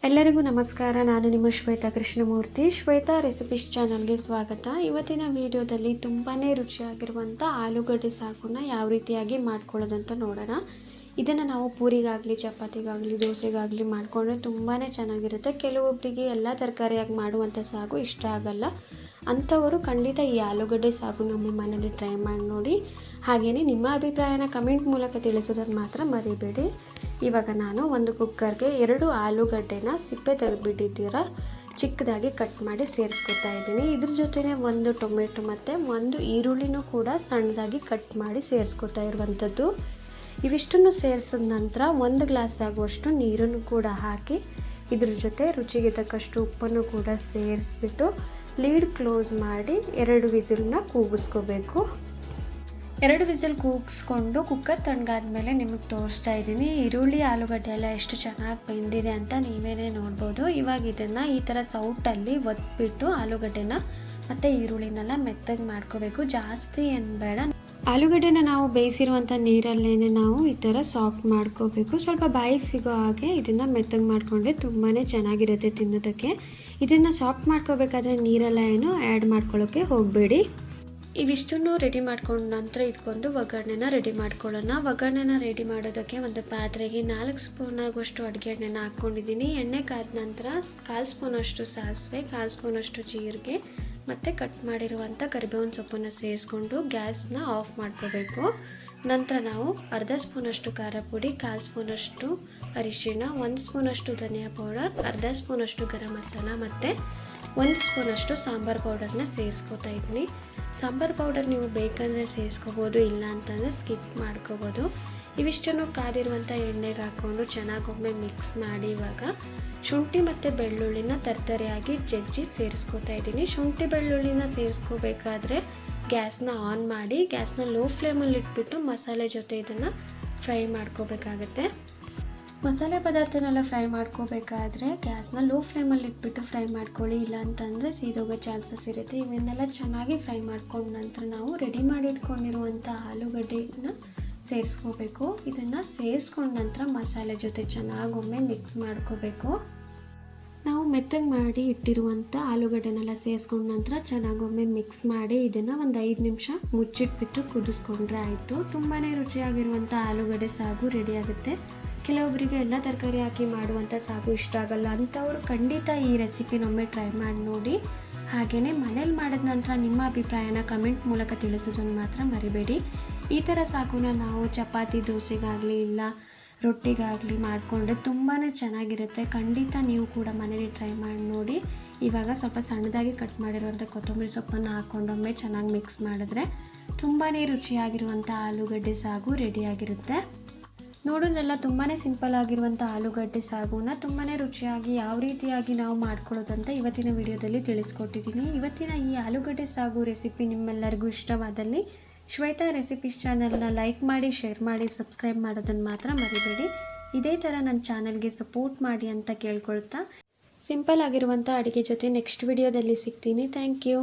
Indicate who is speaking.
Speaker 1: ಎಲ್ಲರಿಗೂ ನಮಸ್ಕಾರ. ನಾನು ನಿಮ್ಮ ಶ್ವೇತಾ ಕೃಷ್ಣಮೂರ್ತಿ. ಶ್ವೇತಾ ರೆಸಿಪೀಸ್ ಚಾನಲ್ಗೆ ಸ್ವಾಗತ. ಇವತ್ತಿನ ವಿಡಿಯೋದಲ್ಲಿ ತುಂಬಾ ರುಚಿಯಾಗಿರುವಂಥ ಆಲೂಗಡ್ಡೆ ಸಾಗುನ ಯಾವ ರೀತಿಯಾಗಿ ಮಾಡ್ಕೊಳ್ಳೋದು ಅಂತ ನೋಡೋಣ. ಇದನ್ನು ನಾವು ಪೂರಿಗಾಗಲಿ, ಚಪಾತಿಗಾಗಲಿ, ದೋಸೆಗಾಗಲಿ ಮಾಡಿಕೊಂಡ್ರೆ ತುಂಬಾ ಚೆನ್ನಾಗಿರುತ್ತೆ. ಕೆಲವೊಬ್ಬರಿಗೆ ಎಲ್ಲ ತರಕಾರಿಯಾಗಿ ಮಾಡುವಂಥ ಸಾಗು ಇಷ್ಟ ಆಗಲ್ಲ. ಅಂಥವರು ಖಂಡಿತ ಈ ಆಲೂಗಡ್ಡೆ ಸಾಗು ನಮ್ಮ ಮನೇಲಿ ಟ್ರೈ ಮಾಡಿ ನೋಡಿ. ಹಾಗೆಯೇ ನಿಮ್ಮ ಅಭಿಪ್ರಾಯನ ಕಮೆಂಟ್ ಮೂಲಕ ತಿಳಿಸೋದನ್ನು ಮಾತ್ರ ಮರಿಬೇಡಿ. ಇವಾಗ ನಾನು ಒಂದು ಕುಕ್ಕರ್ಗೆ 2 ಆಲೂಗಡ್ಡೆನ ಸಿಪ್ಪೆ ತೆಗೆದುಬಿಟ್ಟಿದ್ದೀರ ಚಿಕ್ಕದಾಗಿ ಕಟ್ ಮಾಡಿ ಸೇರಿಸ್ಕೊತಾ ಇದ್ದೀನಿ. ಇದ್ರ ಜೊತೆನೇ 1 ಟೊಮೆಟೊ ಮತ್ತು 1 ಈರುಳ್ಳಿನೂ ಕೂಡ ಸಣ್ಣದಾಗಿ ಕಟ್ ಮಾಡಿ ಸೇರಿಸ್ಕೊತಾ ಇರುವಂಥದ್ದು. ಇವಿಷ್ಟನ್ನು ಸೇರಿಸಿದ ನಂತರ 1 ಗ್ಲಾಸ್ ಆಗುವಷ್ಟು ನೀರನ್ನು ಕೂಡ ಹಾಕಿ ಇದ್ರ ಜೊತೆ ರುಚಿಗೆ ತಕ್ಕಷ್ಟು ಉಪ್ಪನ್ನು ಕೂಡ ಸೇರಿಸ್ಬಿಟ್ಟು ಲೀಡ್ ಕ್ಲೋಸ್ ಮಾಡಿ 2 ವಿಸಿಲ್ನ ಕೂಗಿಸ್ಕೋಬೇಕು. 2 ವಿಸಿಲ್ ಕೂಗಿಸ್ಕೊಂಡು ಕುಕ್ಕರ್ ತಣ್ಣಗಾದ್ಮೇಲೆ ನಿಮಗೆ ತೋರಿಸ್ತಾ ಇದ್ದೀನಿ. ಈರುಳ್ಳಿ ಆಲೂಗಡ್ಡೆ ಎಲ್ಲ ಎಷ್ಟು ಚೆನ್ನಾಗಿ ಬೆಂದಿದೆ ಅಂತ ನೀವೇನೇ ನೋಡ್ಬೋದು. ಇವಾಗ ಇದನ್ನು ಈ ಥರ ಸೌಟಲ್ಲಿ ಒತ್ಬಿಟ್ಟು ಆಲೂಗಡ್ಡೆನ ಮತ್ತು ಈರುಳ್ಳಿನೆಲ್ಲ ಮೆತ್ತಗೆ ಮಾಡ್ಕೋಬೇಕು. ಜಾಸ್ತಿ ಏನು ಬೇಡ. ಆಲೂಗಡ್ಡೆನ ನಾವು ಬೇಯಿಸಿರುವಂಥ ನೀರಲ್ಲೇ ನಾವು ಈ ಥರ ಸಾಫ್ಟ್ ಮಾಡ್ಕೋಬೇಕು. ಸ್ವಲ್ಪ ಬಾಯಿಗೆ ಸಿಗೋ ಹಾಗೆ ಇದನ್ನು ಮೆತ್ತಗೆ ಮಾಡಿಕೊಂಡ್ರೆ ತುಂಬಾ ಚೆನ್ನಾಗಿರುತ್ತೆ ತಿನ್ನೋದಕ್ಕೆ. ಇದನ್ನು ಸಾಫ್ಟ್ ಮಾಡ್ಕೋಬೇಕಾದ್ರೆ ನೀರೆಲ್ಲ ಏನು ಆ್ಯಡ್ ಮಾಡ್ಕೊಳ್ಳೋಕ್ಕೆ ಹೋಗಬೇಡಿ. ಇವಿಷ್ಟನ್ನು ರೆಡಿ ಮಾಡ್ಕೊಂಡ ನಂತರ ಇದಕ್ಕೊಂದು ಒಗ್ಗರಣೆನ ರೆಡಿ ಮಾಡ್ಕೊಳ್ಳೋಣ. ಒಗ್ಗರಣೆನ ರೆಡಿ ಮಾಡೋದಕ್ಕೆ ಒಂದು ಪಾತ್ರೆಗೆ 4 ಸ್ಪೂನ್ ಆಗುವಷ್ಟು ಅಡುಗೆ ಎಣ್ಣೆನ ಹಾಕ್ಕೊಂಡಿದ್ದೀನಿ. ಎಣ್ಣೆ ಕಾದ ನಂತರ 1/4 ಸ್ಪೂನಷ್ಟು ಸಾಸಿವೆ, 1/4 ಸ್ಪೂನಷ್ಟು ಜೀರಿಗೆ ಮತ್ತು ಕಟ್ ಮಾಡಿರುವಂಥ ಕರಿಬೇವಿನ ಸೊಪ್ಪನ್ನು ಸೇರಿಸ್ಕೊಂಡು ಗ್ಯಾಸ್ನ ಆಫ್ ಮಾಡ್ಕೋಬೇಕು. ನಂತರ ನಾವು 1/2 ಸ್ಪೂನಷ್ಟು ಖಾರ ಪುಡಿ, 1/4 ಸ್ಪೂನಷ್ಟು ಅರಿಶಿಣ, 1 ಸ್ಪೂನಷ್ಟು ಧನಿಯಾ ಪೌಡರ್, 1/2 ಸ್ಪೂನಷ್ಟು ಗರಂ ಮಸಾಲ ಮತ್ತು 1 ಸ್ಪೂನಷ್ಟು ಸಾಂಬಾರು ಪೌಡರ್ನ ಸೇರಿಸ್ಕೊತಾ ಇದ್ದೀನಿ. ಸಾಂಬಾರು ಪೌಡರ್ ನೀವು ಬೇಕಂದರೆ ಸೇರಿಸ್ಕೋಬೋದು, ಇಲ್ಲ ಅಂತಂದರೆ ಸ್ಕಿಪ್ ಮಾಡ್ಕೋಬೋದು. ಇವಿಷ್ಟನ್ನು ಕಾದಿರುವಂಥ ಎಣ್ಣೆಗೆ ಹಾಕ್ಕೊಂಡು ಚೆನ್ನಾಗೊಮ್ಮೆ ಮಿಕ್ಸ್ ಮಾಡಿ ಇವಾಗ ಶುಂಠಿ ಮತ್ತು ಬೆಳ್ಳುಳ್ಳಿನ ತರ್ತರೆಯಾಗಿ ಜಜ್ಜಿ ಸೇರಿಸ್ಕೊತಾ ಇದ್ದೀನಿ. ಶುಂಠಿ ಬೆಳ್ಳುಳ್ಳಿನ ಸೇರಿಸ್ಕೋಬೇಕಾದ್ರೆ ಗ್ಯಾಸ್ನ ಆನ್ ಮಾಡಿ ಗ್ಯಾಸ್ನ ಲೋ ಫ್ಲೇಮಲ್ಲಿ ಇಟ್ಬಿಟ್ಟು ಮಸಾಲೆ ಜೊತೆ ಇದನ್ನು ಫ್ರೈ ಮಾಡ್ಕೋಬೇಕಾಗತ್ತೆ. ಮಸಾಲೆ ಪದಾರ್ಥನೆಲ್ಲ ಫ್ರೈ ಮಾಡ್ಕೋಬೇಕಾದ್ರೆ ಗ್ಯಾಸ್ನ ಲೋ ಫ್ಲೇಮಲ್ಲಿ ಇಟ್ಬಿಟ್ಟು ಫ್ರೈ ಮಾಡ್ಕೊಳ್ಳಿ, ಇಲ್ಲ ಅಂತಂದರೆ ಸೀದೋಗೋ ಚಾನ್ಸಸ್ ಇರುತ್ತೆ. ಇವನ್ನೆಲ್ಲ ಚೆನ್ನಾಗಿ ಫ್ರೈ ಮಾಡ್ಕೊಂಡ ನಂತರ ನಾವು ರೆಡಿ ಮಾಡಿ ಇಟ್ಕೊಂಡಿರುವಂಥ ಆಲೂಗಡ್ಡೆನ ಸೇರಿಸ್ಕೋಬೇಕು. ಇದನ್ನು ಸೇರಿಸ್ಕೊಂಡ ನಂತರ ಮಸಾಲೆ ಜೊತೆ ಚೆನ್ನಾಗೊಮ್ಮೆ ಮಿಕ್ಸ್ ಮಾಡ್ಕೋಬೇಕು. ನಾವು ಮೆತ್ತಗೆ ಮಾಡಿ ಇಟ್ಟಿರುವಂಥ ಆಲೂಗಡ್ಡೆನೆಲ್ಲ ಸೇರಿಸ್ಕೊಂಡ ನಂತರ ಚೆನ್ನಾಗೊಮ್ಮೆ ಮಿಕ್ಸ್ ಮಾಡಿ ಇದನ್ನು ಒಂದು 5 ನಿಮಿಷ ಮುಚ್ಚಿಟ್ಬಿಟ್ಟು ಕುದಿಸ್ಕೊಂಡ್ರೆ ಆಯಿತು. ತುಂಬಾ ರುಚಿಯಾಗಿರುವಂಥ ಆಲೂಗಡ್ಡೆ ಸಾಗು ರೆಡಿ ಆಗುತ್ತೆ. ಕೆಲವೊಬ್ಬರಿಗೆ ಎಲ್ಲ ತರಕಾರಿ ಹಾಕಿ ಮಾಡುವಂಥ ಸಾಗು ಇಷ್ಟ ಆಗಲ್ಲ. ಅಂಥವ್ರು ಖಂಡಿತ ಈ ರೆಸಿಪಿನೊಮ್ಮೆ ಟ್ರೈ ಮಾಡಿ ನೋಡಿ. ಹಾಗೆಯೇ ಮನೇಲಿ ಮಾಡಿದ ನಂತರ ನಿಮ್ಮ ಅಭಿಪ್ರಾಯನ ಕಮೆಂಟ್ ಮೂಲಕ ತಿಳಿಸೋದನ್ನು ಮಾತ್ರ ಮರಿಬೇಡಿ. ಈ ಥರ ಸಾಗುನ ನಾವು ಚಪಾತಿ, ದೋಸೆಗಾಗಲಿ ಇಲ್ಲ ರೊಟ್ಟಿಗಾಗಲಿ ಮಾಡಿಕೊಂಡ್ರೆ ತುಂಬಾ ಚೆನ್ನಾಗಿರುತ್ತೆ. ಖಂಡಿತ ನೀವು ಕೂಡ ಮನೇಲಿ ಟ್ರೈ ಮಾಡಿ ನೋಡಿ. ಇವಾಗ ಸ್ವಲ್ಪ ಸಣ್ಣದಾಗಿ ಕಟ್ ಮಾಡಿರುವಂಥ ಕೊತ್ತಂಬರಿ ಸೊಪ್ಪನ್ನು ಹಾಕ್ಕೊಂಡೊಮ್ಮೆ ಚೆನ್ನಾಗಿ ಮಿಕ್ಸ್ ಮಾಡಿದ್ರೆ ತುಂಬಾ ರುಚಿಯಾಗಿರುವಂಥ ಆಲೂಗಡ್ಡೆ ಸಾಗು ರೆಡಿಯಾಗಿರುತ್ತೆ. ನೋಡೋದ್ರೆಲ್ಲ ತುಂಬಾ ಸಿಂಪಲ್ ಆಗಿರುವಂಥ ಆಲೂಗಡ್ಡೆ ಸಾಗುನ ತುಂಬಾ ರುಚಿಯಾಗಿ ಯಾವ ರೀತಿಯಾಗಿ ನಾವು ಮಾಡ್ಕೊಳ್ಳೋದಂತ ಇವತ್ತಿನ ವಿಡಿಯೋದಲ್ಲಿ ತಿಳಿಸ್ಕೊಟ್ಟಿದ್ದೀನಿ. ಇವತ್ತಿನ ಈ ಆಲೂಗಡ್ಡೆ ಸಾಗು ರೆಸಿಪಿ ನಿಮ್ಮೆಲ್ಲರಿಗೂ ಇಷ್ಟವಾದಲ್ಲಿ ಶ್ವೇತಾ ರೆಸಿಪೀಸ್ ಚಾನಲ್ನ ಲೈಕ್ ಮಾಡಿ, ಶೇರ್ ಮಾಡಿ, ಸಬ್ಸ್ಕ್ರೈಬ್ ಮಾಡೋದನ್ನು ಮಾತ್ರ ಮರಿಬೇಡಿ. ಇದೇ ಥರ ನನ್ನ ಚಾನಲ್ಗೆ ಸಪೋರ್ಟ್ ಮಾಡಿ ಅಂತ ಕೇಳ್ಕೊಳ್ತಾ ಸಿಂಪಲ್ ಆಗಿರುವಂಥ ಅಡುಗೆ ಜೊತೆ ನೆಕ್ಸ್ಟ್ ವಿಡಿಯೋದಲ್ಲಿ ಸಿಗ್ತೀನಿ. Thank you.